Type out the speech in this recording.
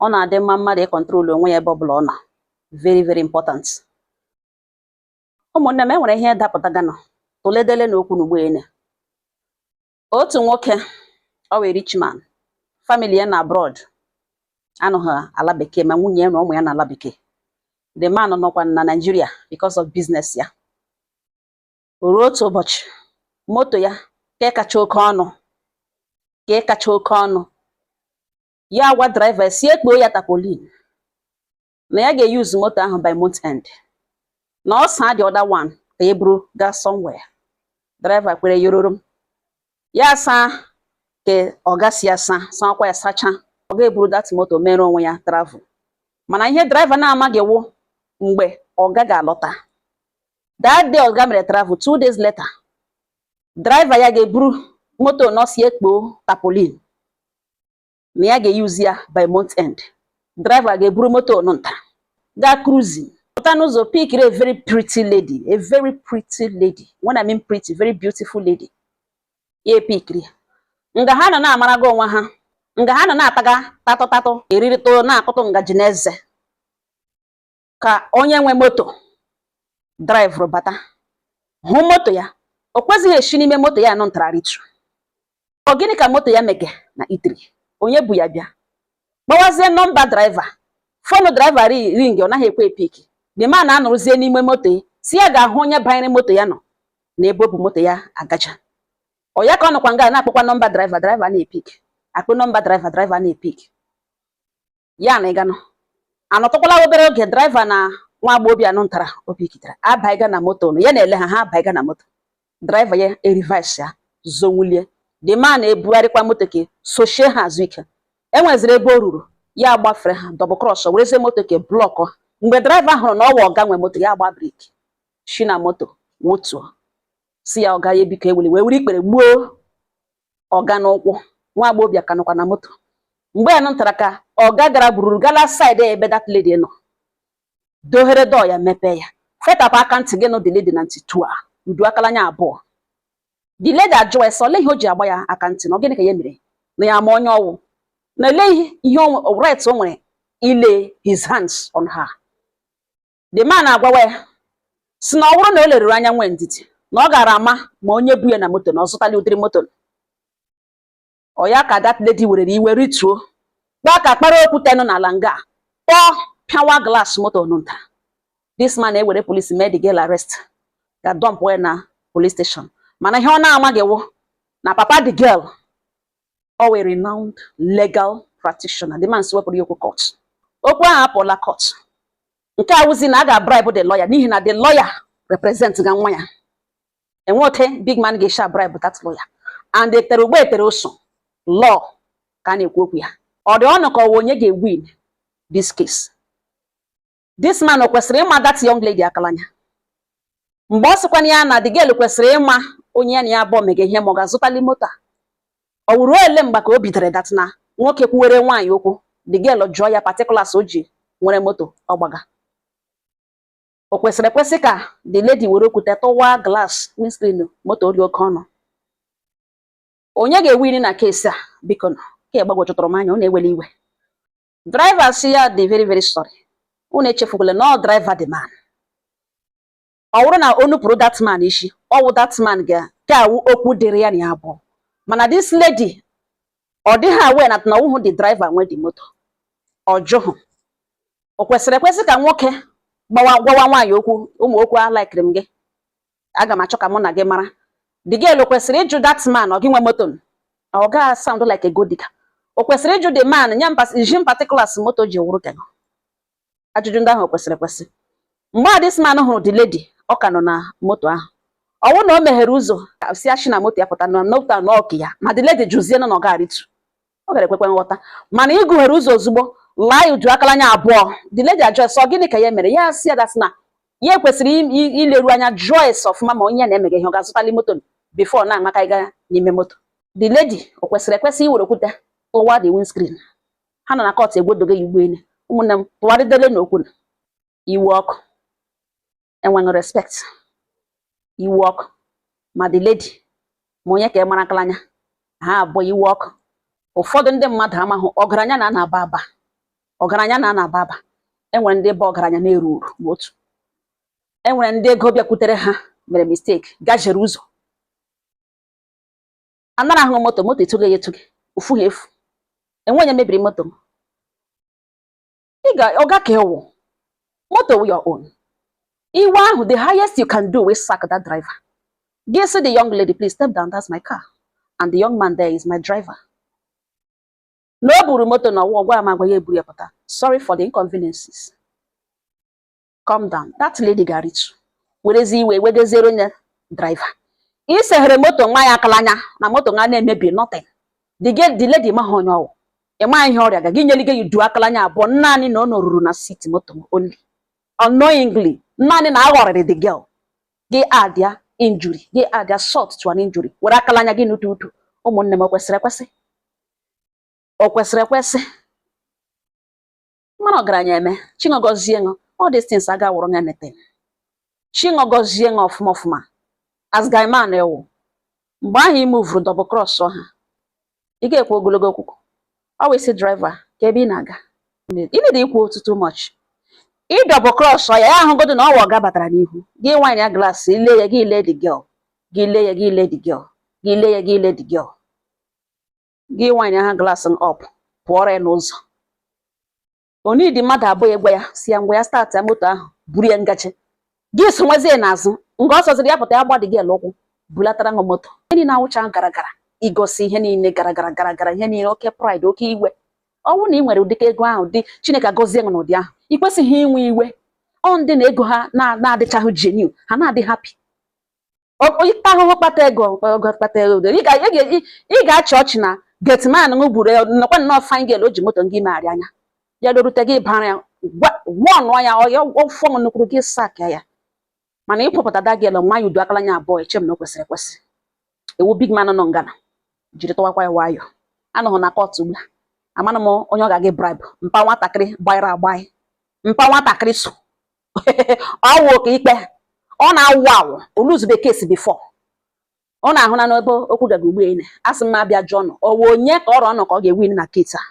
ọ na-adị mma mmadụ ịkọntrol onwe ya ebe ọ bụla ọ nọ. Very, very important. Ụmụnne m, enwere ihe dapụtaganụ tụledele n'okwu n'ugbo ene. Otu nwoke, ọ wee rich man, family ya na abroad, anụghị ala bekee, ma nwunye ya na ụmụ ya na ala bekee. The man nọkwa na Nigeria because of business ya. Ruo otu ụbọchị, moto ya ka kacha oke ọnụ, ya gwa driver si ekpo ya tapolin na ya ga-use moto ahụ by month end, na ọ saa the other one ka e buru gaa somewhere. Driver kwere yororo, ya saa ka ọ gasị ya saakwa ya sacha, ọ ga-eburu that moto mere onwe ya travel. Mana ihe driver na-amaghị wụ mgbe ọga ga-alọta. That day ọga mere travel, 2 days later, driver ya ga-eburu moto nọsi ekpo tapolin na ya ga-use ya by month end. Driver ga-eburu moto nta ga cruising. Pụta n'ụzọ pikiri a very pretty lady, a very pretty lady. When I mean pretty, very beautiful lady. Ya pikiri. Nga ha nọ na-amaraga onwe ha, nga ha nọ na-ataga tatụ eririto na-akụtụ ngaji n'eze, ka onye nwe moto driver bata hụ moto ya. O kwezighị eshi n'ime moto ya nọ ntararitu. Ọ gịnị ka moto ya mege na itiri? Onye bu ya bịa gbawazie nọmba driver, fonu driver ring, ọ naghị ekwe epiki. The man na-anọrọzie n'ime moto ya, si ya ga-ahụ onye banyere moto ya nọ na ebe ọ bụ moto ya agaja. Ọ ya ka ọ nọkwa nga na-akpọkwa nọmba driver na-epik, akpụ nọmba driver na-epik. Ya na ịganụ anọtụkwala obere oge, driver na nwa agbọghọbịa anụ ntara opikitara abaiga na moto, ya na-ele ha abaiga na moto. Driver ya erivise ya zonwulie. The man na-ebugharịkwa moto ke sochie ha azụ ike. Enweziri ebe o ruru, ya gbafere ha double cross, werezie moto ke blọkọ. Mgbe driver hụrụ na ọwa ọga nwe moto, ya gba breki shi na moto wotuo, si ya ọga ya biko eweli, wee were ikpere gbuo ọga n'ụkwụ. Nwa agbọghọbịa ka nọkwa na moto. Mgbe ya nụtara ka ọga gara bururu gala side ebe that lady nọ, dohere dọọ ya, mepee ya, fetapụ aka ntị gị nụ the lady na ntị tụa udu akala anya abụọ. The lady ajụwa ese ole ihe o ji agba ya aka ntị, na gịnị ka ya mere, na ya ma onye ọwụ, na ele ihe right o nwere ile his hands on her. The man agwawa ya si na ọ bụrụ na o leruru anya nwe ndidi, na ọ gara ama ma onye bu ya na moto na ọ zụtala ụdịrị moto. Ọ ya ka that lady werere iwe rituo, gba ka kpara okwute nọ n'ala nga kpọọ pịawa glass moto nụnta. This man ewere police mee the girl arrest, ga dump ya na police station. Mana ihe ọ na-amaghị wụ na papa the girl, ọ were renowned legal practitioner. The man si wepụrụ ya okwu court. Okwu ahụ apụla court. Nke a wụzi na a ga-bribe the lawyer, n'ihi na the lawyer represent ga nwa ya. Enwe ote big man ga-esha bribe that lawyer. And etere ugbo etere oso law ka a na-ekwu okwu ya. Ọ dị ọnụ ka ọ onye ga-win this case. This man o kwesịrị ịma that young lady akalanya. Mgbe ọ sịkwana ya na the girl kwesịrị ịma onye ya na ya abụọ mege ihe ma ọ ga-azụtali moto. Ọ wuru ole mgbe ka o bidoro that na nwoke kwuwere nwaanyị okwu, the girl jụọ ya particulars o ji nwere moto ọ gbaga. O kwesịrị ekwesị ka the lady were okwute tụwa glass windscreen moto dị oke ọnụ. Onye ga-ewin na case a biko na ka gbagwojụtụrụ m anya, ọ na-eweli iwe. Driver si ya dị very very sorry, unu echefukwala na ọ driver the man. Ọ bụrụ na onu pụrụ that man isi, ọ wụ that man ga-awụ okwu dịrị ya na ya abụọ. Mana this lady ọ dịghị awe na ụhụ the driver nwe the moto. Ọ jụhụ. O kwesịrị ekwesị ka nwoke gwawa nwaanyị okwu, ụmụ okwu a likere m gị, aga m achọ ka mụ na gị mara. The girl o kwesịrị ịjụ that man ọ gị nwe moto, ọ ga sound like a good digger. O kwesịrị ịjụ the man nye particulars moto ji wụrụ gị. Ajụjụ ndị ahụ o kwesịrị ekwesị. Mgbe this man hụrụ the lady, ọ ka nọ na moto ahụ. Ọ bụrụ na o meghere ụzọ si ashi na moto ya pụta na moto na ọkụ ya, ma the lady jụzie na ọ ga-arịtu, ọ gara ekwekwe nghọta. Mana ịgụghere ụzọ ozugbo laa uju akala anya abụọ, the lady ajụọ sọ gịnị ka ya mere, ya si ya dasị na ya kwesịrị ileru anya jụọ ese ọfụma ma onye na-emege ihe ọ ga-azụtali moto before na-amaka ịga n'ime moto. The lady o kwesịrị ekwesị iwere okwute tụwa the windscreen. Ha nọ na court egwodoge ya ugboelu. Ụmụnne m tụwarịdele n'okwu na iwe ọkụ, enweghị respect, iwe ọkụ, ma the lady ma onye ka e mara akala anya ha abụọ iwe ọkụ. Ụfọdụ ndị mmadụ amahụ ọgaranya na a na-aba aba, ọgaranya na-aba aba. Enwere ndị bụ ọgaranya na-eru uru ma otu. Enwere ndị ego bịakwutere ha mere mistake gajere ụzọ. Anara ahụ moto etoge ya etoge, ofu ha efu. Enwenye mebiri moto m. Oga ka ewu. Moto your own. Iwe ahụ, the highest you can do is sack that driver. Gị sị the young lady, please step down, that's my car. And the young man there is my driver. No buru moto na ọgwa amagwa ya eburu ya pụta. Sorry for the inconveniences. Calm down. That lady ga-aritu. Werezi iwe wedezere onye driver. Iseghere moto nwa ya akalanya na moto nga na-emebi nothing. The lady ma ha onye ọwụ. Ịma ihe ọrịa ga gị nyelige you du akalanya abụọ naanị na ọ nọruru na seat moto only. Unknowingly, naanị na aghọrịrị the girl. Gị add ya injury. Gị add assault to an injury. Were akalanya gị n'utu utu. Ụmụnne m o kwesịrị ekwesị? O kwesịrị ekwesị? Mmanụ ọgaranya eme. Chinọgọzie ṅụ. All these things aga wụrụ nya anything. Chinọgọzie ṅụ ọfụma ọfụma. As guy man ewu. Mgbe ahụ ị move double cross ha. Ị ga-ekwu ogologo okwukwu. Always say driver ka ebe ị na-aga. Ị need ikwu too much. Ị double cross ya ahụgodu na ọwa ọga batara n'ihu. Gị wine ya glass ile ya gị ile the girl. Gị ile ya gị ile the girl. Gị ile ya gị ile the girl. Gị wine ha glass up. Pụọrọ ya n'ụzọ. Oni di mmadụ abụọ egwe ya si ya ngwa ya start ya moto ahụ buru ya ngachi. Gị so nwezie n'azụ. Nga ọ sọziri ya pụta ya gbadi gị ụkwụ. Bulatara ngọ moto. Ndị na-awụcha gara gara. Igosi ihe niile gara gara ihe niile oke pride oke iwe. Ọnwụ na ị nwere ụdịka ego ahụ dị Chineke agọzie gị n'ụdị ahụ. I kwesịghị inwe iwe. Ọ ndị na ego ha na-adịchaghị genuine, ha na-adị happy. Ịta ahụhụ kpata ego kpata ego. Ị ga-achị ọchị na getman ṅụgburu nọkwa nnọọ fine girl o ji moto gị megharị anya. Ya dorute gị bara ya wọnụ ya ọfọ nnukwu gị sak ya. Mana ịkpọpụta da girl nwa ya udu akalanya abụọ echem na o kwesịrị ekwesị. Ewu big man nọ ngana. Jiri tọwakwa ya nwayọ. Anọghị na court ugbu a. Amana m onye ọ ga-agị bribe. Mpa nwatakịrị gbaịrị agbaị. Mpa nwatakịrị so. Ọwụ oke ikpe. Ọ na-awụ awụ. O lose the case before. Ọ na-ahụ na n'ebe okwu gaga ugbu ene. Asị m abịa jụọ nọ. Ọ wụ onye ka ọrụ ọnụ ka ọ ga-ewin na case a.